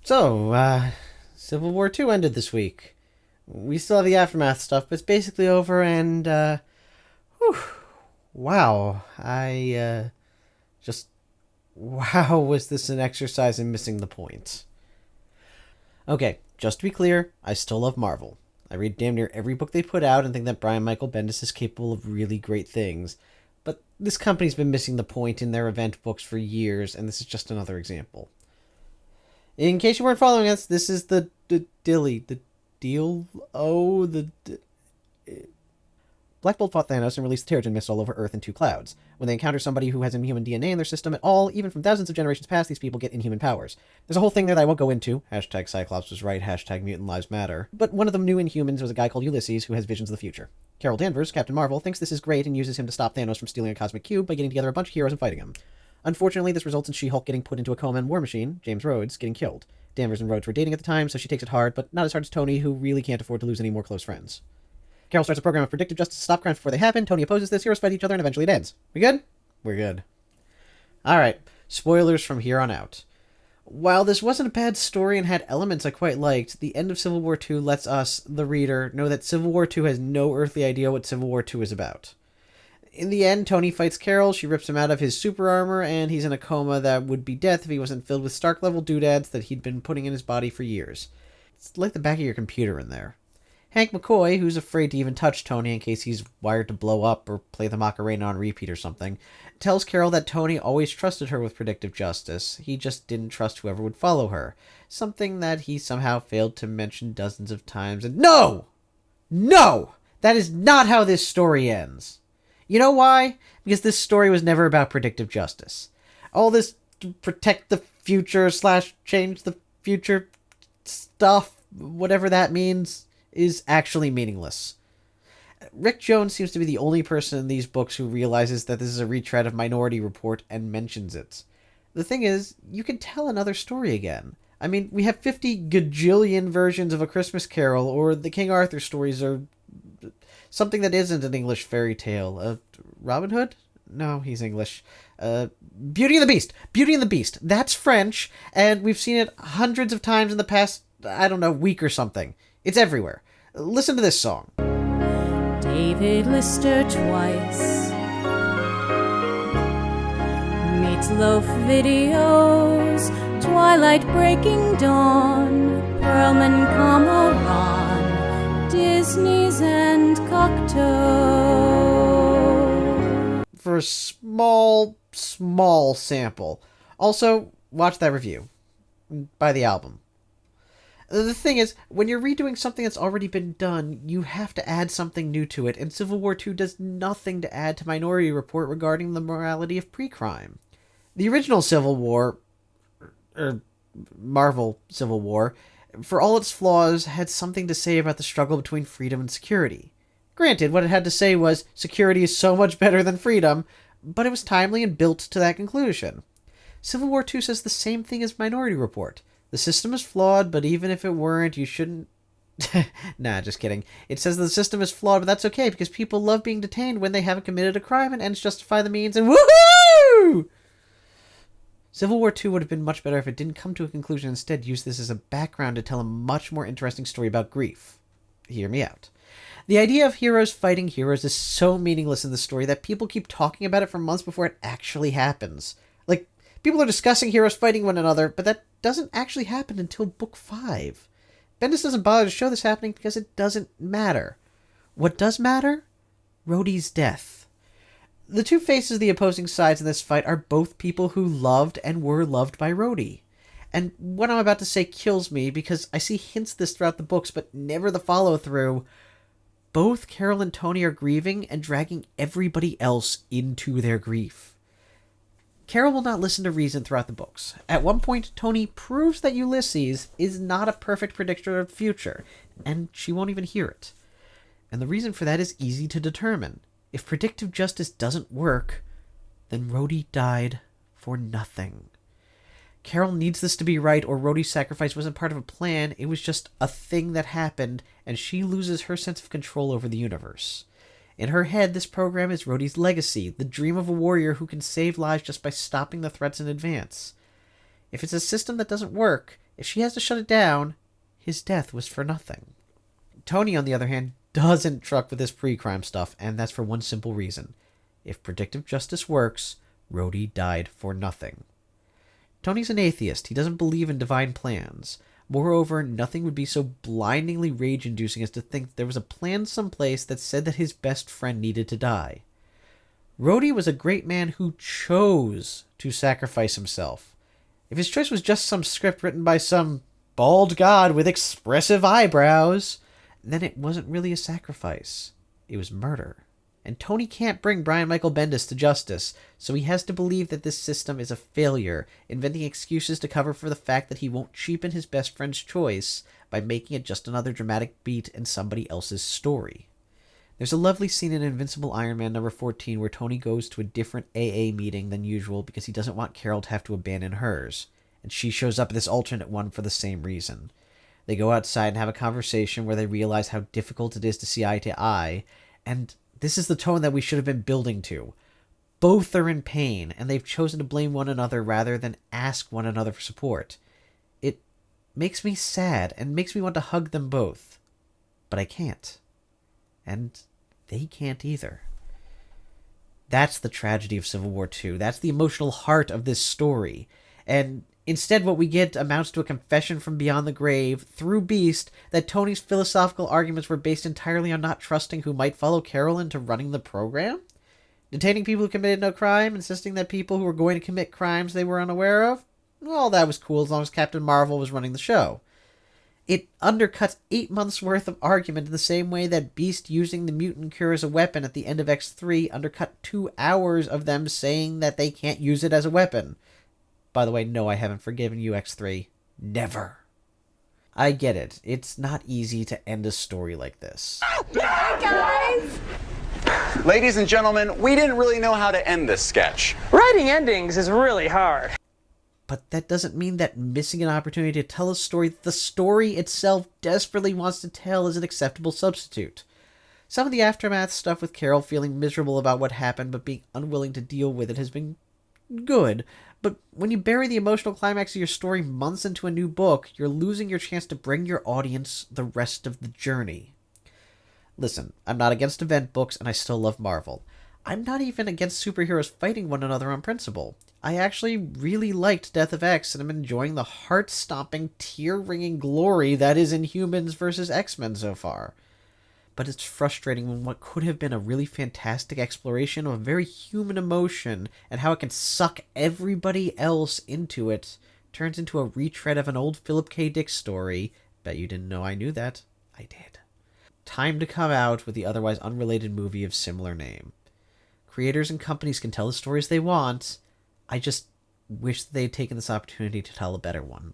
So, Civil War II ended this week. We still have the aftermath stuff, but it's basically over, and, whew, wow. Just, wow, was this an exercise in missing the point? Okay, just to be clear, I still love Marvel. I read damn near every book they put out and think that Brian Michael Bendis is capable of really great things. But this company's been missing the point in their event books for years, and this is just another example. In case you weren't following us, this is the dilly, the deal. Oh, Black Bolt fought Thanos and released the Terrigen Mist all over Earth in two clouds. When they encounter somebody who has inhuman DNA in their system at all, even from thousands of generations past, these people get inhuman powers. There's a whole thing there that I won't go into. Hashtag Cyclops was right, hashtag Mutant Lives Matter. But one of the new Inhumans was a guy called Ulysses who has visions of the future. Carol Danvers, Captain Marvel, thinks this is great and uses him to stop Thanos from stealing a cosmic cube by getting together a bunch of heroes and fighting him. Unfortunately, this results in She-Hulk getting put into a coma and War Machine, James Rhodes, getting killed. Danvers and Rhodes were dating at the time, so she takes it hard, but not as hard as Tony, who really can't afford to lose any more close friends. Carol starts a program of predictive justice to stop crimes before they happen. Tony opposes this, heroes fight each other, and eventually it ends. We good? We're good. Alright, spoilers from here on out. While this wasn't a bad story and had elements I quite liked, the end of Civil War II lets us, the reader, know that Civil War II has no earthly idea what Civil War II is about. In the end, Tony fights Carol, she rips him out of his super armor, and he's in a coma that would be death if he wasn't filled with Stark-level doodads that he'd been putting in his body for years. It's like the back of your computer in there. Hank McCoy, who's afraid to even touch Tony in case he's wired to blow up or play the Macarena on repeat or something, tells Carol that Tony always trusted her with predictive justice. He just didn't trust whoever would follow her. Something that he somehow failed to mention dozens of times. And no! No! That is not how this story ends. You know why? Because this story was never about predictive justice. All this protect the future / change the future stuff, whatever that means, is actually meaningless. Rick Jones seems to be the only person in these books who realizes that this is a retread of Minority Report and mentions it. The thing is, you can tell another story again. I mean, we have 50 gajillion versions of A Christmas Carol, or the King Arthur stories, or something that isn't an English fairy tale. Robin Hood? No, he's English. Beauty and the Beast! Beauty and the Beast! That's French, and we've seen it hundreds of times in the past, I don't know, week or something. It's everywhere. Listen to this song. David Lister twice. Meatloaf videos. Twilight Breaking Dawn. Perlman Ron. Disney's and Cocteau. For a small sample. Also, watch that review. Buy the album. The thing is, when you're redoing something that's already been done, you have to add something new to it, and Civil War II does nothing to add to Minority Report regarding the morality of pre-crime. The original Civil War, Marvel Civil War, for all its flaws, had something to say about the struggle between freedom and security. Granted, what it had to say was, security is so much better than freedom, but it was timely and built to that conclusion. Civil War II says the same thing as Minority Report. The system is flawed, but even if it weren't, you shouldn't... Nah, just kidding. It says the system is flawed, but that's okay, because people love being detained when they haven't committed a crime, and ends justify the means, and woohoo! Civil War II would have been much better if it didn't come to a conclusion and instead used this as a background to tell a much more interesting story about grief. Hear me out. The idea of heroes fighting heroes is so meaningless in the story that people keep talking about it for months before it actually happens. Like, people are discussing heroes fighting one another, but that doesn't actually happen until book 5. Bendis doesn't bother to show this happening because it doesn't matter. What does matter? Rhodey's death. The two faces of the opposing sides in this fight are both people who loved and were loved by Rhodey. And what I'm about to say kills me because I see hints of this throughout the books, but never the follow-through. Both Carol and Tony are grieving and dragging everybody else into their grief. Carol will not listen to reason throughout the books. At one point, Tony proves that Ulysses is not a perfect predictor of the future, and she won't even hear it. And the reason for that is easy to determine. If predictive justice doesn't work, then Rhodey died for nothing. Carol needs this to be right, or Rhodey's sacrifice wasn't part of a plan, it was just a thing that happened, and she loses her sense of control over the universe. In her head, this program is Rhodey's legacy, the dream of a warrior who can save lives just by stopping the threats in advance. If it's a system that doesn't work, If she has to shut it down, his death was for nothing. Tony, on the other hand, doesn't truck with this pre-crime stuff, and that's for one simple reason. If predictive justice works, Rhodey died for nothing. Tony's an atheist. He doesn't believe in divine plans. Moreover, nothing would be so blindingly rage-inducing as to think there was a plan someplace that said that his best friend needed to die. Rhodey was a great man who chose to sacrifice himself. If his choice was just some script written by some bald god with expressive eyebrows, then it wasn't really a sacrifice. It was murder. And Tony can't bring Brian Michael Bendis to justice, so he has to believe that this system is a failure, inventing excuses to cover for the fact that he won't cheapen his best friend's choice by making it just another dramatic beat in somebody else's story. There's a lovely scene in Invincible Iron Man number 14 where Tony goes to a different AA meeting than usual because he doesn't want Carol to have to abandon hers, and she shows up at this alternate one for the same reason. They go outside and have a conversation where they realize how difficult it is to see eye to eye, and this is the tone that we should have been building to. Both are in pain, and they've chosen to blame one another rather than ask one another for support. It makes me sad and makes me want to hug them both. But I can't. And they can't either. That's the tragedy of Civil War II. That's the emotional heart of this story. And instead, what we get amounts to a confession from beyond the grave, through Beast, that Tony's philosophical arguments were based entirely on not trusting who might follow Carol into running the program? Detaining people who committed no crime, insisting that people who were going to commit crimes they were unaware of? Well, that was cool as long as Captain Marvel was running the show. It undercuts 8 months' worth of argument in the same way that Beast using the mutant cure as a weapon at the end of X3 undercut 2 hours of them saying that they can't use it as a weapon. By the way, no, I haven't forgiven you, X3. Never. I get it. It's not easy to end a story like this. Hi, guys! Ladies and gentlemen, we didn't really know how to end this sketch. Writing endings is really hard. But that doesn't mean that missing an opportunity to tell a story that the story itself desperately wants to tell is an acceptable substitute. Some of the aftermath stuff with Carol feeling miserable about what happened but being unwilling to deal with it has been good, but when you bury the emotional climax of your story months into a new book, you're losing your chance to bring your audience the rest of the journey. Listen, I'm not against event books, and I still love Marvel. I'm not even against superheroes fighting one another on principle. I actually really liked Death of X, and I'm enjoying the heart-stomping, tear-wringing glory that is Inhumans vs. X-Men so far. But it's frustrating when what could have been a really fantastic exploration of a very human emotion and how it can suck everybody else into it turns into a retread of an old Philip K. Dick story. Bet you didn't know I knew that. I did. Time to come out with the otherwise unrelated movie of similar name. Creators and companies can tell the stories they want. I just wish they'd taken this opportunity to tell a better one.